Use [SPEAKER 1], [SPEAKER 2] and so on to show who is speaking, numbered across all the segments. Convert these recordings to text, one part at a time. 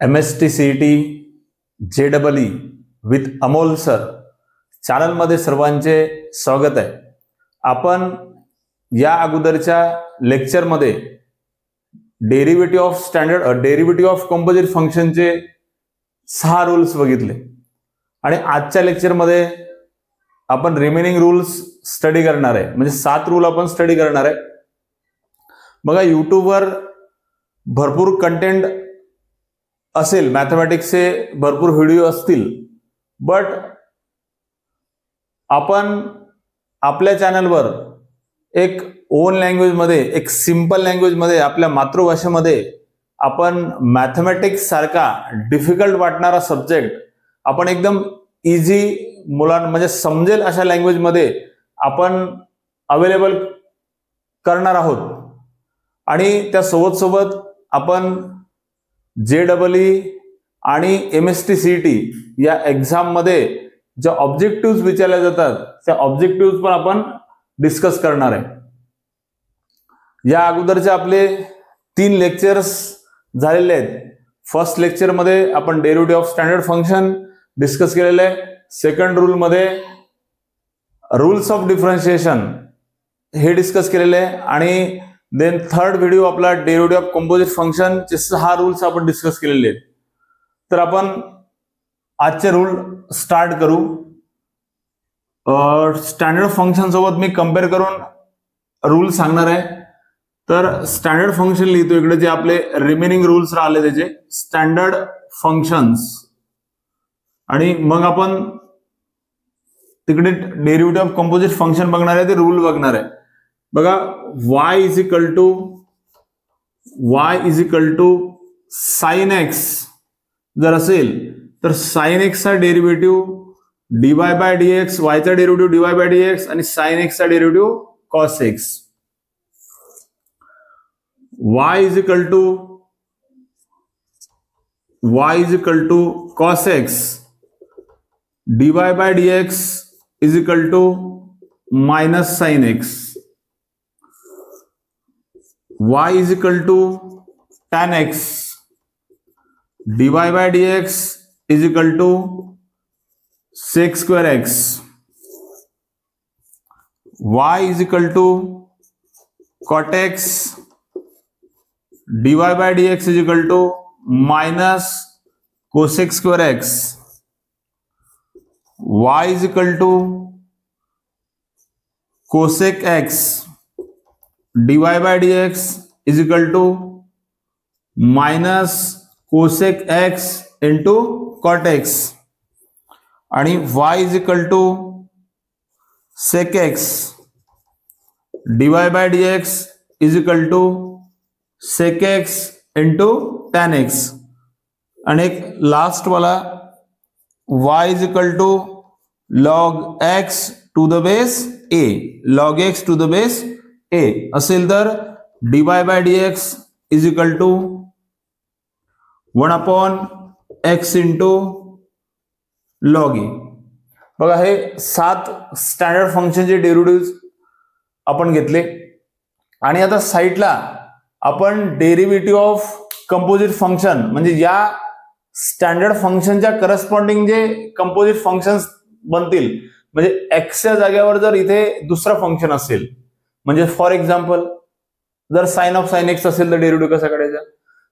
[SPEAKER 1] MST CET JEE with Amol sir चॅनलमध्ये सर्वांचे स्वागत आहे. आपण या अगोदरच्या लेक्चरमध्ये डेरिव्हेटिव्ह ऑफ कंपोजिट फंक्शनचे 6 रूल्स बघितले आणि आजच्या लेक्चरमध्ये आपण रिमेनिंग रूल्स स्टडी करणार आहे. म्हणजे 7 रूल आपण स्टडी करणार आहे. बघा, यूट्यूबवर भरपूर कंटेंट असेल, मॅथमॅटिक्सचे भरपूर व्हिडिओ असतील, बट आपण आपल्या चॅनलवर एक ओन लँग्वेजमध्ये, एक सिंपल लँग्वेजमध्ये, आपल्या मातृभाषेमध्ये आपण मॅथमॅटिक्स सारखा डिफिकल्ट वाटणारा सब्जेक्ट आपण एकदम इझी मुलांना म्हणजे समजेल अशा लँग्वेजमध्ये आपण अवेलेबल करणार आहोत. आणि त्या सोबत आपण JEE आणि MST CET या एक्झाम मध्ये ज्या ऑब्जेक्टिव्ह विचारल्या जातात त्या ऑब्जेक्टिव्ह पण आपण डिस्कस करणार आहे. या अगोदरचे आपले 3 लेक्चर्स झालेले आहेत. फर्स्ट लेक्चर मध्ये आपण derivative of standard function discuss केलेले आहे. सेकंड रूल मध्ये रूल्स ऑफ डिफरन्शिएशन हे डिस्कस केलेले आहे. आणि देन थर्ड व्हिडिओ आपला डेरिव्हेटिव्ह ऑफ कंपोजिट फंक्शन चे 6 रूल्स आपण डिस्कस केलेले आहेत. तर आपण आजचे रूल स्टार्ट करू. स्टँडर्ड फंक्शन सोबत मी कंपेअर करून रूल सांगणार आहे. तर स्टँडर्ड फंक्शन लिहितो इकडे, जे आपले रिमेनिंग रूल्स राहिले त्याचे स्टँडर्ड फंक्शन्स, आणि मग आपण तिकडे डेरिव्हेटिव्ह ऑफ कंपोजिट फंक्शन बघणार आहे, ते रूल बघणार आहे. बघा, y is equal to sine x जर असेल तर साइन एक्स चा derivative dy by dx, y चा डेरिव्हेटिव्ह dy बाय dx आणि साइन एक्स चा derivative cos x. y is equal to cos x, dy by dx is equal to minus sine x. y is equal to tan x, dy by dx is equal to sec square x. y is equal to cot x, dy by dx is equal to minus cosec square x. y is equal to cosec x, dy by dx is equal to minus cosec x into cot x. आणि y is equal to sec x, dy by dx is equal to sec x into tan x. आणि एक last वाला y is equal to log x to the base a, log x to the base a असेल तर dy by dx is equal to 1 upon x into log a. बघा, हे 7 standard फंक्शनचे derivative आपण घेतले. आणि आता साइडला आपण डेरिव्हेटिव्ह ऑफ कंपोजिट फंक्शन म्हणजे या स्टँडर्ड फंक्शनच्या करस्पॉन्डिंग जे कंपोजिट फंक्शन्स बनतील, म्हणजे एक्सच्या जागेवर जर इथे दुसरं फंक्शन असेल, म्हणजे फॉर एक्झाम्पल जर साइन ऑफ साइन एक्स असेल तर डेरिव्हेटिव्ह कसा काढायचा,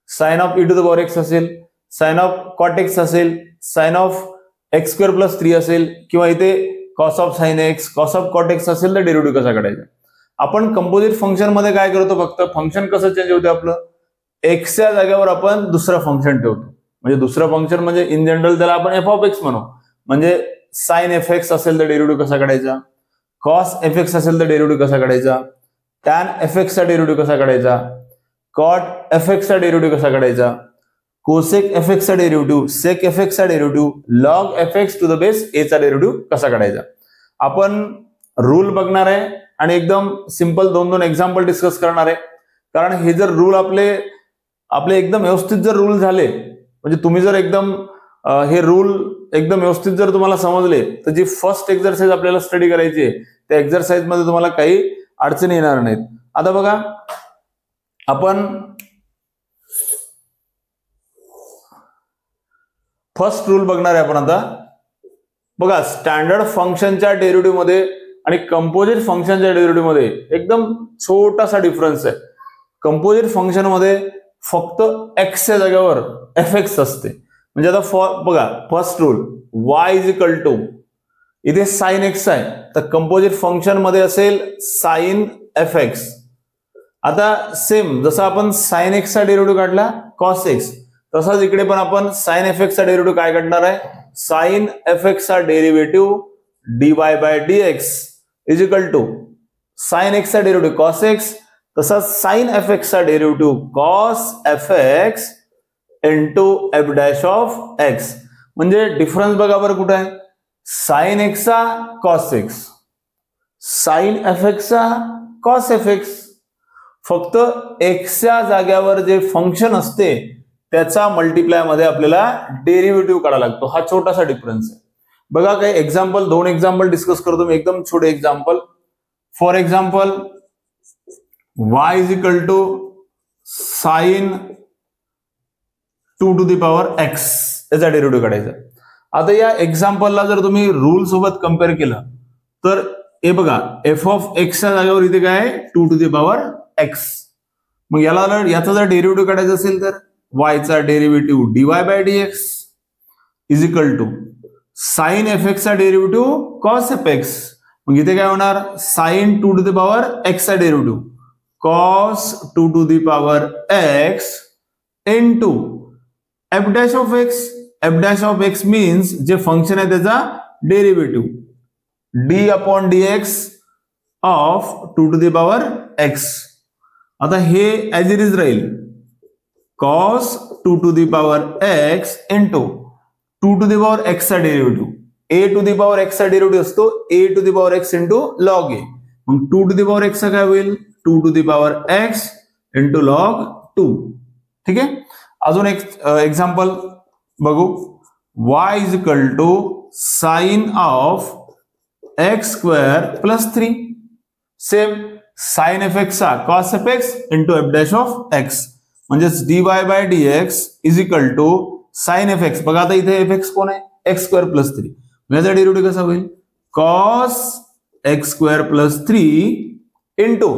[SPEAKER 1] sine of e to the power x असेल, साइन ऑफ कॉट एक्स असेल, sine of x square plus 3 असेल, किंवा इथे cos of sine x, cos of cot x असेल तर डेरिव्हेटिव्ह कसा काढायचा. आपण कंपोजिट फंक्शन मध्ये काय करतो, फक्त फंक्शन कसं चेंज होते आपलं, एक्सच्या जागेवर आपण दुसरं फंक्शन ठेवतो. म्हणजे दुसरं फंक्शन म्हणजे इन जनरल त्याला आपण एफ ऑफ एक्स म्हणू. म्हणजे साइन एफ एक्स असेल तर डेरिव्हेटिव्ह कसा काढायचा, कॉस एफ एक्स असेल तर डेरिव्हेटिव्ह कसा काढायचा, टॅन एफ एक्स चा डेरिव्हेटिव्ह कसा काढायचा, कॉट एफ एक्स चा डेरिव्हेटिव्ह कसा काढायचा, कोसेक एफ एक्स चा डेरिव्हेटिव्ह, सेक एफ एक्स चा derivative, log F X to the base A चा डेरिव्हेटिव्ह कसा काढायचा. आपण रूल बघणार आहे आणि एकदम सिंपल 2-2 एक्झाम्पल डिस्कस करणार आहे. कारण हे जर रूल आपले एकदम व्यवस्थित जर रूल झाले, म्हणजे तुम्ही जर एकदम हे रूल एकदम व्यवस्थित जर तुम्हाला समजले, तर जी फर्स्ट एक्झरसाइज आपल्याला स्टडी करायची आहे त्या एक्झरसाइज मध्ये तुम्हाला काही अडचणी येणार नाहीत. आता बघा, आपण फर्स्ट रूल बघणार आहे आपण आता. बघा, स्टँडर्ड फंक्शनच्या डेरिव्हेटिव्ह मध्ये आणि कंपोजिट फंक्शनच्या डेरिव्हेटिव्ह मध्ये एकदम छोटासा डिफरन्स आहे. कंपोजिट फंक्शन मध्ये फक्त एक्सच्या जागेवर एफ एक्स असते. म्हणजे आता बघा, first rule y is equal to, इथे साइन एक्स आहे तर कंपोजिट फंक्शन मध्ये असेल साइन एफ एक्स. आता सेम जसं आपण साइन एक्सचा डेरिव्हेटिव्ह काढला कॉस एक्स, तसाच इकडे पण आपण साइन एफ एक्सचा डेरिव्हेटिव्ह काय काढणार आहे, साइन एफ एक्सचा derivative dy by dx is equal to sine एक्सचा डेरिव्हेटिव्ह कॉस एक्स, तसाच साइन एफ एक्सचा derivative cos F x into F dash of x. म्हणजे डिफरन्स बघा बरं कुठे आहे, साइन एक्सचा कॉस एक्स, साइन एफ एक्सचा कॉस एफ एक्स. फक्त एक्सच्या जाग्यावर जे फंक्शन असते त्याचा मल्टिप्लाय मध्ये आपल्याला डेरिव्हेटिव्ह काढावा लागतो. हा छोटासा डिफरन्स आहे. बघा काही एक्झाम्पल, 2 एक्झाम्पल डिस्कस करतो मी, एकदम छोटे example. For example y is equal to sine 2 to the power x याचा डेरिव्हेटिव्ह काढायचा. आता या एक्झाम्पलला जर तुम्ही रूल सोबत कम्पेअर केलं तर हे बघा, एफ ऑफ एक्सच्या जागेवर इथे काय आहे 2 टू द पॉवर x. मग याचा जर डेरिव्हेटिव्ह काढायचा असेल तर y चा derivative dy by dx is equal to sine F एक्सचा डेरिव्हेटिव्ह कॉस एफ एक्स. मग इथे काय होणार, sine 2 to the power x चा derivative cos 2 to the power x into f dash of x. F dash of x means जे function आहे त्याचा derivative d upon dx of 2 to the power x. आता हे as it is राहील, cos 2 to the power x into 2 to the power x चा derivative. a to the power x चा derivative असतो a to the power x into log a. मग 2 to the power x चा काय होईल, 2 to the power x into log 2. ठीक आहे. अजून एक एक्झाम्पल बघू. y is equal to sine of x square plus 3. Same sine F एक्सचा cos F x into F dash of X. म्हणजेच dy by dx is equal to sine F X. बघा आता इथे एफ एक्स कोण आहे, x square plus 3. याचा derivative कसा होईल, cos x square plus 3 into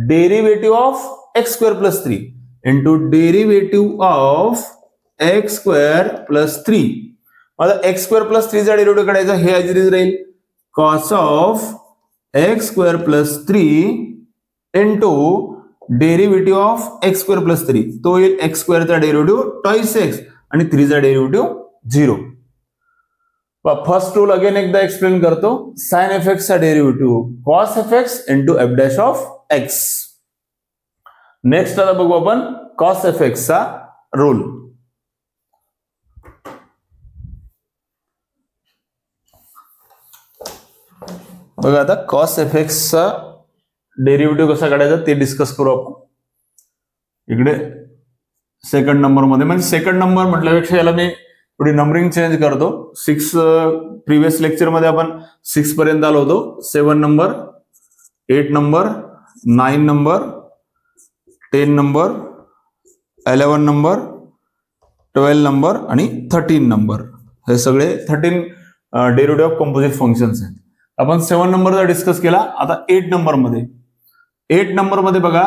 [SPEAKER 1] derivative of x square plus 3 into derivative of x square plus 3. आता x square plus 3 चा डेरिव्हेटिव्ह काढायचा, हे ऍज इट इज राहील cos of x square plus 3 into derivative of x square plus 3. तो येईल x स्क्वेअरचा derivative toys x आणि 3 चा derivative 0. First rule again एकदा एक्सप्लेन करतो. साइन एफ एक्स चा derivative cos F x into F dash of x. Next आता बघू आपण कॉस एफ एक्स चा रूल. बघा आता कॉस एफ एक्सचा डेरिव्हेटिव्ह कसा काढायचा ते डिस्कस करू आपण. इकडे सेकंड नंबर मध्ये, म्हणजे सेकंड नंबर म्हटल्यापेक्षा याला मी थोडी नंबरिंग चेंज करतो. 6 प्रिव्हियस लेक्चर मध्ये आपण 6 पर्यंत आलो होतो. 7 number, 8 number, 9 number, 10 number, 11 number, 12 number आणि 13 नंबर. हे सगळे 13 डेरिव्हेटिव्ह ऑफ कंपोजिट फंक्शन्स आहेत. आपण 7 नंबरचा डिस्कस केला. आता 8 नंबर मध्ये बघा,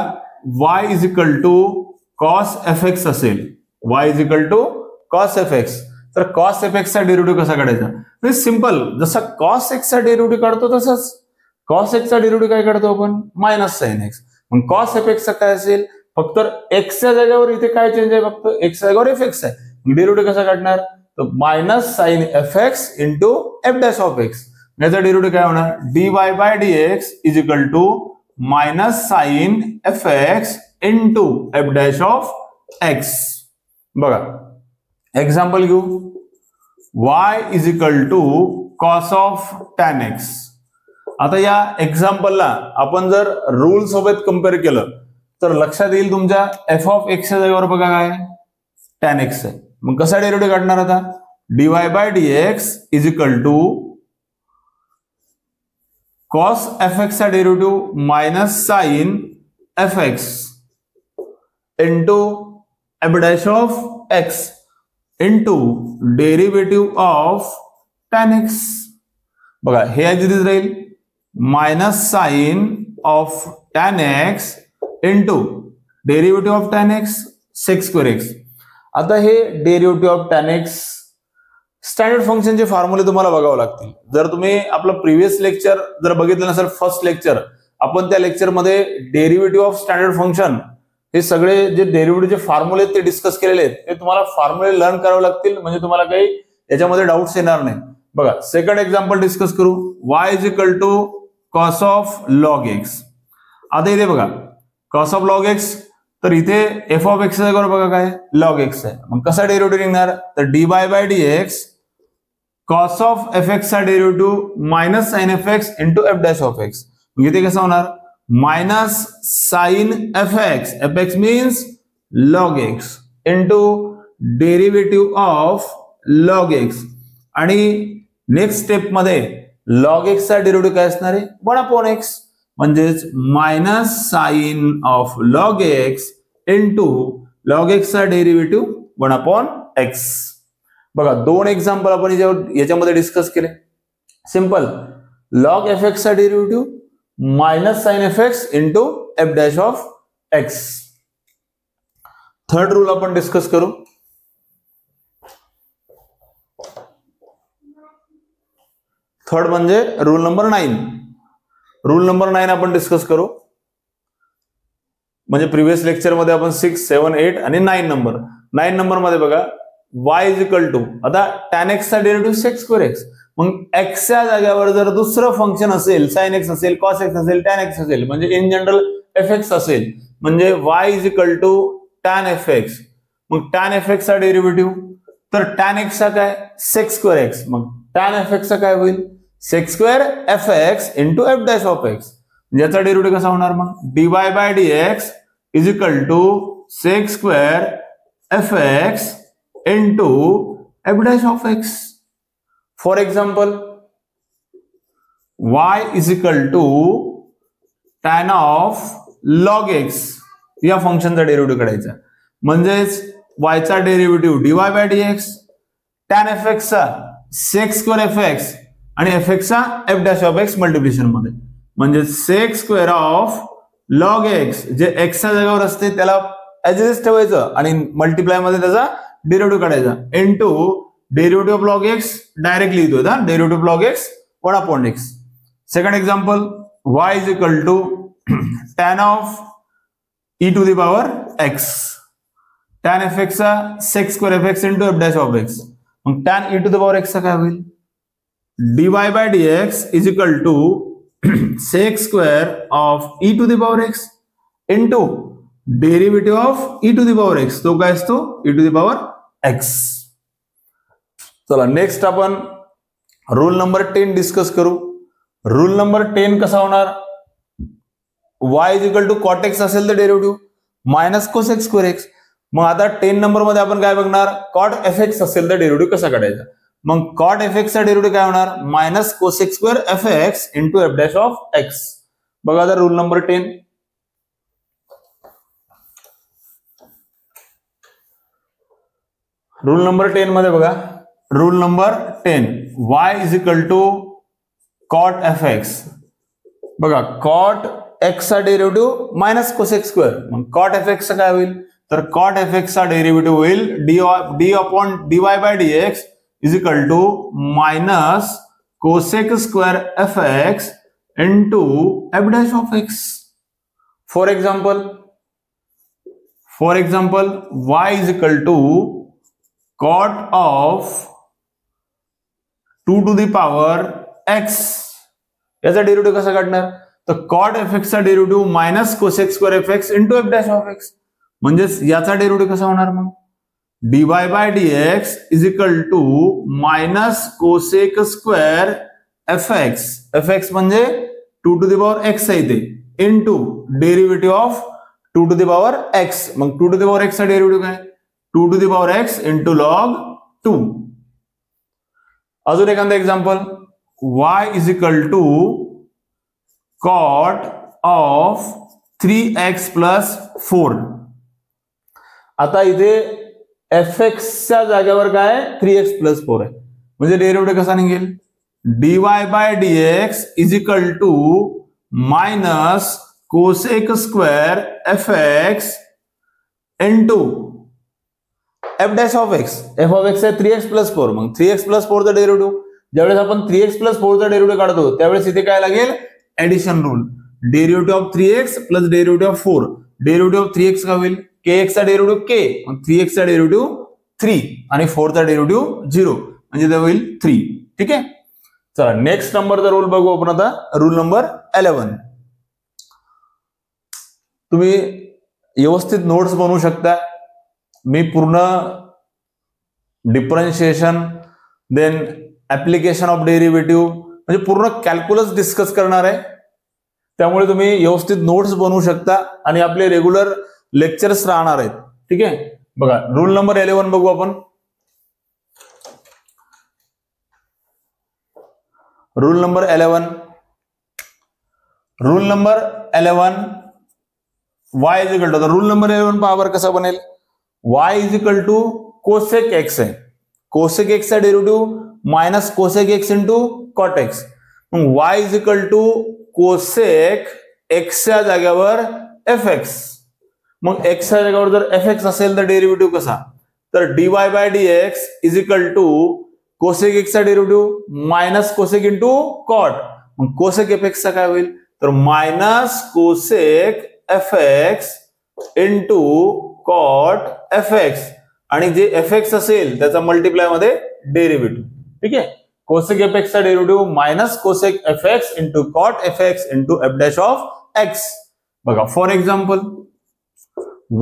[SPEAKER 1] y is equal to cos F x असेल. y is equal to cos F x. तर कॉस एफ एक्सचा डेरिव्हेटिव्ह कसा काढायचा, म्हणजे सिंपल, जसा कॉस एक्सचा डेरिव्हेटिव्ह काढतो तसंच कॉस एक्सचा डेरिव्हेटिव्ह काय काढतो आपण, मायनस साइन एक्स. मग कॉस एफ एक्सचा काय असेल, फक्त एक्सच्या जागेवर इथे काय चेंज आहे, फक्त एक्सच्या जागेवर एफ एक्स आहे. डेरिव्हेटिव्ह कसा काढणार, तर minus sine F x into F dash of x. याचा डेरिव्हेटिव्ह काय होणार, dy by dx is equal to minus sine F x into F dash of x. बघा एक्झाम्पल घेऊ. y is equal to cos of tan x. आता या एक्झाम्पलला आपण जर rule सोबत कम्पेअर केलं तर लक्षात येईल तुमच्या एफ ऑफ एक्सच्या जागेवर बघा काय टॅन एक्स आहे. मग कसा डेरिव्हेटिव्ह काढणार आता, dy by dx is equal to cos F X चा derivative minus sine F x into F dash of X. Into derivative of tan x. बघा हे ऍज राहील minus sine of tan x into derivative of tan x sec square x. आता हे derivative of tan x standard फंक्शनचे फॉर्म्युले तुम्हाला बघावं लागतील. जर तुम्ही आपलं प्रिव्हियस लेक्चर जर बघितलं नसेल, फर्स्ट लेक्चर, आपण त्या लेक्चरमध्ये डेरिव्हेटिव्ह ऑफ स्टँडर्ड फंक्शन हे सगळे जे डेरिव्हेटिव्हचे फॉर्म्युले ते डिस्कस केलेले आहेत, ते तुम्हाला फॉर्म्युले लर्न करावे लागतील, म्हणजे तुम्हाला काही याच्यामध्ये डाऊट्स येणार नाही. बघा सेकंड एक्झाम्पल डिस्कस करू. y is equal to cos of log x. आता इथे बघा कॉस ऑफ लॉग एक्स, तर इथे एफ ऑफ एक्स जागेवर बघा काय लॉग एक्स आहे. मग कसा डेरिव्हेटिव्ह निघणार, तर dy by dx cos of F X चा derivative minus sine F x into F dash of X. इथे कसं होणार minus sine F X means log X into derivative of log X. आणि नेक्स्ट स्टेप मध्ये log X चा derivative काय असणार आहे 1/x, म्हणजेच minus sine of log X into log X चा डेरिव्हेटिव्ह 1/x. बघा दोन एक्झाम्पल आपण याच्यामध्ये डिस्कस केले. सिंपल लॉग एफ एक्स चा derivative minus sine F x into F dash of x. Third rule आपण डिस्कस करू. थर्ड म्हणजे रूल नंबर 9. रूल नंबर 9 आपण डिस्कस करू. म्हणजे प्रिव्हियस लेक्चर मध्ये आपण 6, 7, 8 आणि 9 नंबर मध्ये बघा y इज इक्वल टू, आता tan x चा डेरिव्हेटिव्ह sec square x. मग x च्या जागेवर जर दुसरं फंक्शन असेल, sin x असेल, cos x असेल, tan x असेल, म्हणजे इन जनरल fx असेल, म्हणजे y is equal to tan fx. मग tan fx चा डेरिव्हेटिव्ह, तर tan x चा काय sec square x. मग tan fx चा काय होईल sec square fx into F dash of x. याचा डेरिव्हेटिव्ह कसा होणार मग dy by dx is equal to sec square fx into F dash of x. For example y is equal to tan of log x या फंक्शनचा derivative काढायचा, म्हणजेच y चा derivative dy by dx, tan fx चा sec square fx आणि fx चा f dash of x multiplication मध्ये, म्हणजे sec square of log x जे x च्या जागेवर असते त्याला ऍज इट इज ठेवायचं आणि मल्टिप्लाय मध्ये त्याचा डेरिव्हेटिव्ह काढायचा into derivative of log x directly लिहितोय ना, derivative log x 1/x. Second example y is equal to tan of e to the power x, tan fx चा sec square fx into f dash of x. मग tan e to the power x चा काय होईल dy by dx is equal to sec square of e to the power x into derivative of e to the power x, तो काय असतो e to the power x. चला next आपण rule number 10 discuss करू. Rule number 10 कसा होणार, y is equal to cot x असेल तर derivative minus cos x square x. मग आता 10 नंबर मध्ये आपण काय बघणार, cot fx असेल तर डेरिव्हेटिव्ह कसा काढायचा. मग cot fx चा डेरिव्हेटिव्ह काय होणार minus cos x square fx into F dash of x. बघा आता रूल नंबर 10. रूल नंबर 10 मध्ये बघा, rule number 10 y is equal to cot fx. बघा cot x चा derivative minus cos x square. मग cot fx चा काय होईल, तर cot fx चा डेरिव्हेटिव्ह होईल dy upon dy by dx is equal to minus cos x square fx into F dash of x. For example y is equal to cot of 2 to the power x. याचा derivative कसा काढणार, तर cot fx चा derivative minus cos x square fx into F dash of x. म्हणजेच याचा derivative कसा होणार मग dy by dx is equal to minus cos x square fx म्हणजे 2 टू द पॉवर x आहे ते into derivative of 2 to the power x. मग 2 to the power x चा डेरिव्हेटिव्ह काय 2 to the power x into log 2. अजून एखादा example y is equal to cot of 3x plus 4. आता इथे fxच्या जागेवर काय 3x + 4 आहे, म्हणजे डेरिव्हेटिव्ह कसा निघेल, dy/dx is equal to minus cosec square fx into f dash of x. f of x आहे 3x + 4. मग 3x + 4 चा डेरिव्हेटिव्ह, ज्यावेळेस आपण 3x + 4 चा डेरिव्हेटिव्ह काढतो त्यावेळेस इथे काय लागेल, addition rule. Derivative of 3x + derivative of 4. Derivative of 3x काय होईल, kx चा डेरिव्हेटिव्ह k, मग 3x चा डेरिव्हेटिव्ह 3 आणि 4 चा डेरिव्हेटिव्ह 0, म्हणजे ते होईल 3. ठीक आहे. चला नेक्स्ट नंबरचा रूल बघू आपण आता. Rule number 11. तुम्ही व्यवस्थित नोट्स बनवू शकता. मी पूर्ण differentiation, then application of derivative, म्हणजे पूर्ण कॅल्क्युलस डिस्कस करणार आहे. त्यामुळे तुम्ही व्यवस्थित नोट्स बनवू शकता आणि आपले रेग्युलर लेक्चर्स राहणार आहेत. ठीक आहे. बघा रूल नंबर 11 बघू आपण. Rule number 11. Rule number 11 y is equal to, rule number 11 power कसा बनेल, y is equal to cosec x आहे. कोसेक x चा derivative minus cosec x into cot x. मग y is equal to cosec x च्या जागेवर fx. मग x च्या जागेवर जर fx असेल तर डेरिव्हेटिव्ह कसा, तर dy/dx is equal to cosec x चा derivative minus cosec into cot. मग कोसेक fx चा काय होईल, तर minus cosec fx into cot fx, आणि जे fx असेल त्याचा मल्टिप्लाय मध्ये डेरिव्हेटिव्ह. ठीक आहे. कोसेक fx चा derivative minus cosec fx into cot fx into f dash of x. बघा for example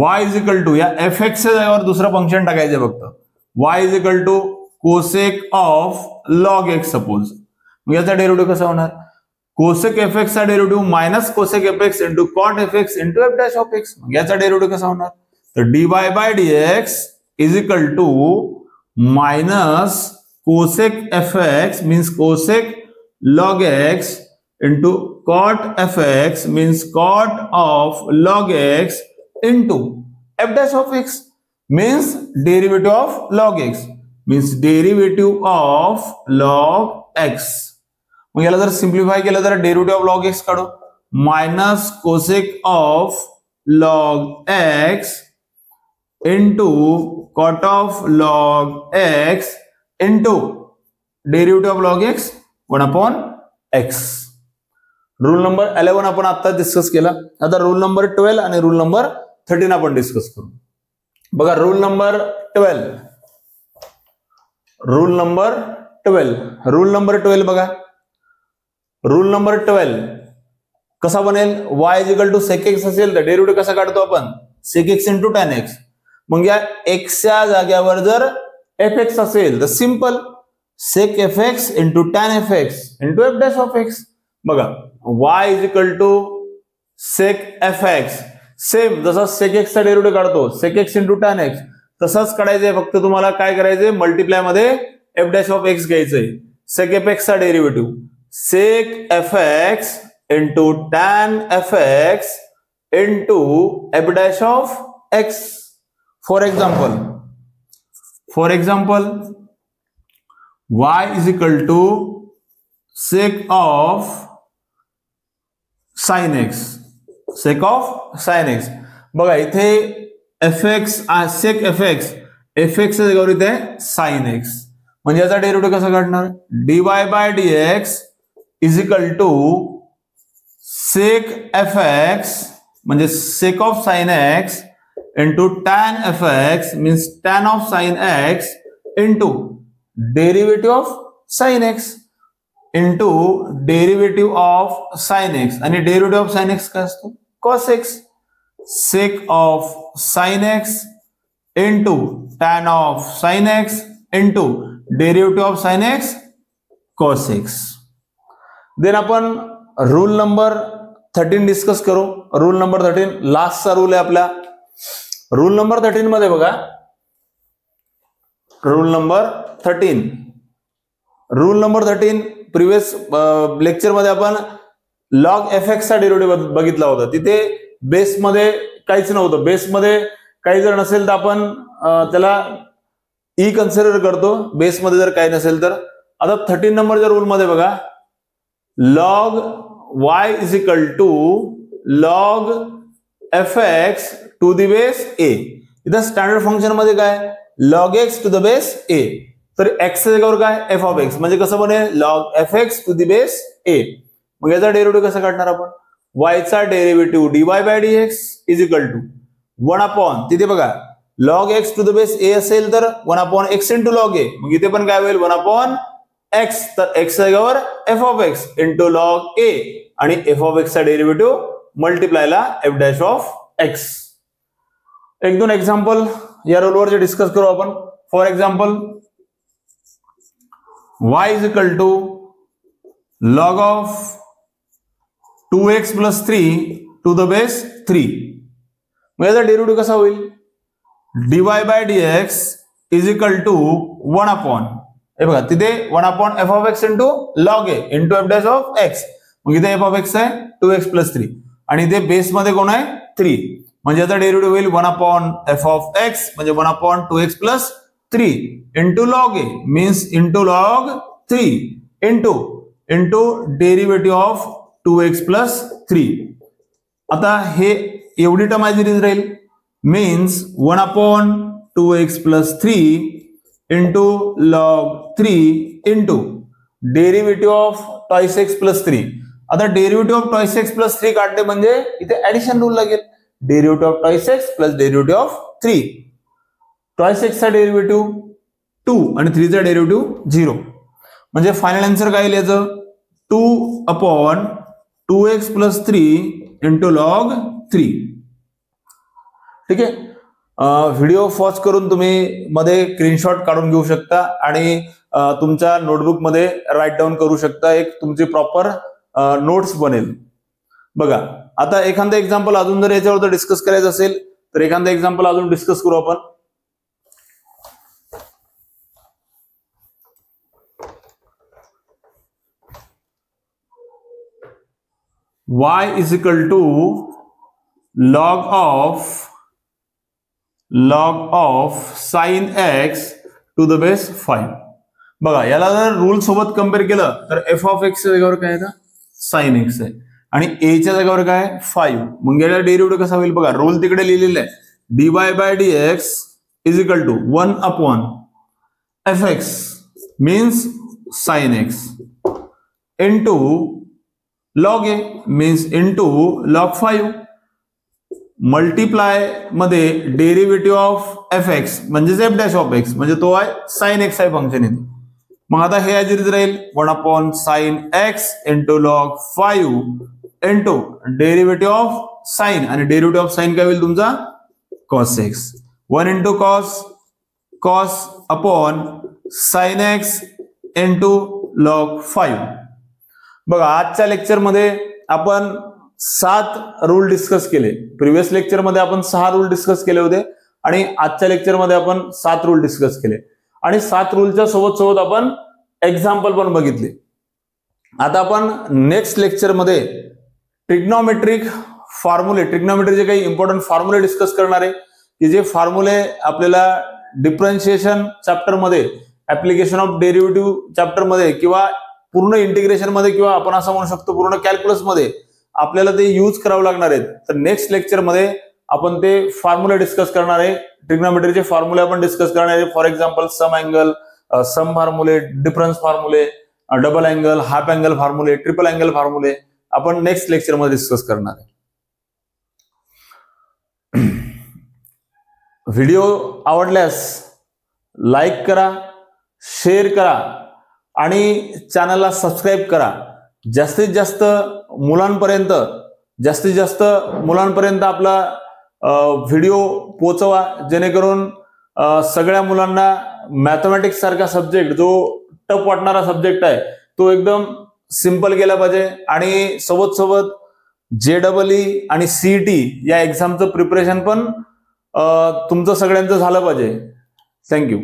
[SPEAKER 1] y is equal to, या fx च्या जागेवर दुसरं फंक्शन टाकायचं फक्त. y is equal to cosec of log x suppose. मग याचा डेरिव्हेटिव्ह कसा होणार, कोसेक fx चा derivative minus cosec fx into cot fx into f dash of x. मग याचा डेरिव्हेटिव्ह कसा होणार, तर dy/dx is equal to minus cosec fx means cosec log x into cot fx means cot of log x into f dash of x means derivative of log x means derivative of log x. मग याला जर simplify केलं तर derivative of log x काढू, minus cosec of log x into cot of log x into derivative of log x 1/x. Rule number 11 आपण आता discuss केला. आता रूल नंबर 12 आणि रूल नंबर 13 आपण डिस्कस करू. बघा rule number 12. Rule number 12. Rule number 12 बघा. रूल नंबर 12 कसा बनेल, y is equal to sec x असेल तर डेरिव्हेटिव्ह कसा काढतो आपण, sec x into tan x. मग या x च्या जागेवर जर fx असेल तर simple sec fx into tan fx into f dash of x. बघा y is equal to sec fx, same जसा सेक x चा डेरिव्हेटिव्ह काढतो sec x into tan x तसाच काढायचंय. फक्त तुम्हाला काय करायचंय, मल्टिप्लाय मध्ये f डॅश ऑफ x घ्यायचंय. सेक fx चा derivative sec fx into tan fx into f dash of x. For example y is equal to sec of sin x. sec of sin x. बघा इथे fx sec fx च्या जागेवर इथे sin x, म्हणजे याचा derivative कसा काढणार, dy/dx is equal to sec fx म्हणजे sec of sin x into tan fx means tan of sin x into derivative of sin x into derivative of sin x, आणि derivative of sin x काय असतो, cos x. sec of sin x into tan of sin x into derivative of sin x cos x. Then आपण rule number 13 discuss करू. Rule number 13 लास्टचा rule आहे आपला. Rule number 13 मध्ये बघा, rule number 13. Rule number 13 previous lecture मध्ये आपण log fx चा डेरिव्हेटिव्ह बघितला होता. तिथे बेस मध्ये काहीच नव्हतं, बेस मध्ये काही जर नसेल तर आपण त्याला ई कन्सिडर करतो बेसमध्ये जर काही नसेल तर. आता 13 नंबरच्या रूल मध्ये बघा, log y is equal to log fx to the base a. इथं स्टँडर्ड फंक्शन मध्ये काय, log x to the base a. तर x च्या जागेवर काय, f ऑफ x, म्हणजे कसं बनेल, log fx to the base a. मग याचा डेरिव्हेटिव्ह कसा काढणार आपण, y चा derivative dy by dx is equal to 1 upon, तिथे बघा log x to the base a असेल तर 1 upon x into log a. मग इथे पण काय होईल, 1 अपॉन x, तर x जागेवर f of x into log a आणि f ऑफ x चा डेरिव्हेटिव्ह मल्टिप्लायला f डॅश ऑफ x. एक दोन एक्झाम्पल या रोलवरचे डिस्कस करू आपण. For example, y is equal to log of 2x plus 3 to the base 3. मग याचा डेरिव्हेटिव्ह कसा होईल, dy by dx is equal to 1 upon, हे बघा तिथे 1 upon f of x into log a into f dash of x. मग इथे f of x आहे 2x प्लस 3 आणि इथे बेस मध्ये कोण आहे 3. म्हणजे याचा डेरिव्हेटिव्ह होईल 1 अपॉन f ऑफ x म्हणजे 1 upon 2x plus 3 into log a means into log 3 into derivative of 2x plus 3. आता हे एवढी टर्म ॲज राहील, means 1 upon 2x plus 3 into log 3 into derivative of twice x plus 3. आता derivative of twice x plus 3 काढते म्हणजे इथे addition rule लागेल, derivative of twice x plus derivative of 3. Twice x चा डेरिव्हेटिव्ह 2 आणि 3 चा derivative 0. म्हणजे फायनल आन्सर काय येईल याचं, 2 upon 2x plus 3 into log 3. ठीक आहे. व्हिडिओ पॉज करून तुम्ही मध्ये स्क्रीनशॉट काढून घेऊ शकता आणि तुमच्या नोटबुक मध्ये राईट डाऊन करू शकता, एक तुमची प्रॉपर नोट्स बनेल. बघा आता एखादा एक्झाम्पल अजून जर याच्यावर डिस्कस करायचं असेल तर एखादा एक्झाम्पल अजून डिस्कस करू आपण. y is equal to log of sine x to the base 5. बघा याला जर रूल सोबत कम्पेअर केलं तर f ऑफ x च्या जागेवर काय आहे, साइन x आहे आणि a च्या जागेवर काय 5. मग याला डेरिव्हेटिव्ह कसा होईल बघा, रूल तिकडे लिहिलेला आहे, dy by dx is equal to 1 upon fx means sine x into log a means into log 5 multiply मध्ये डेरिव्हेटिव्ह ऑफ fx म्हणजे f डॅश ऑफ x म्हणजे तो आहे साइन x आहे फंक्शन इथे. मग आता हे ॲज इट इज राहील 1 upon sine x into log 5 into derivative of sine आणि डेरिव्हेटिव्ह ऑफ साइन काय होईल तुमचा cos x. 1 into cos upon sine x into log 5. बघा आजच्या लेक्चर मध्ये आपण 7 रूल डिस्कस केले. प्रिव्हियस लेक्चर मध्ये आपण 6 रूल डिस्कस केले होते आणि आजच्या लेक्चर मध्ये आपण 7 रूल डिस्कस केले आणि 7 रूलच्या सोबत आपण एक्झाम्पल पण बघितले. आता आपण नेक्स्ट लेक्चर मध्ये ट्रिग्नोमेट्रिकचे काही इम्पॉर्टंट फॉर्म्युले डिस्कस करणार आहे की जे फॉर्म्युले आपल्याला डिफरन्शिएशन चॅप्टर मध्ये, ऍप्लिकेशन ऑफ डेरिव्हेटिव्ह चॅप्टर मध्ये किंवा पूर्ण इंटिग्रेशन मध्ये किंवा आपण असं म्हणू शकतो पूर्ण कॅल्क्युलस मध्ये आपल्याला ते यूज करावं लागणार आहेत. तर नेक्स्ट लेक्चर मध्ये आपण ते फॉर्म्युले डिस्कस करणार आहे. ट्रिग्नोमेट्रीचे फॉर्म्युले आपण डिस्कस करणार आहे. For example sum angle, sum फॉर्म्युले, डिफरन्स फॉर्म्युले, डबल अँगल, हाफ अँगल फॉर्म्युले, ट्रिपल अँगल फॉर्म्युले आपण नेक्स्ट लेक्चर मध्ये डिस्कस करणार आहे. व्हिडिओ आवडल्यास लाईक करा, शेअर करा आणि चॅनलला सबस्क्राईब करा. जास्तीत जास्त मुलांपर्यंत आपला व्हिडिओ पोहोचवा जेणेकरून सगळ्या मुलांना मॅथमॅटिक्स सारखा सब्जेक्ट जो टफ वाटणारा सब्जेक्ट आहे तो एकदम सिंपल गेला पाहिजे आणि सोबत JEE आणि CET या एक्झामचं प्रिपरेशन पण तुमचं सगळ्यांचं झालं पाहिजे. थँक्यू.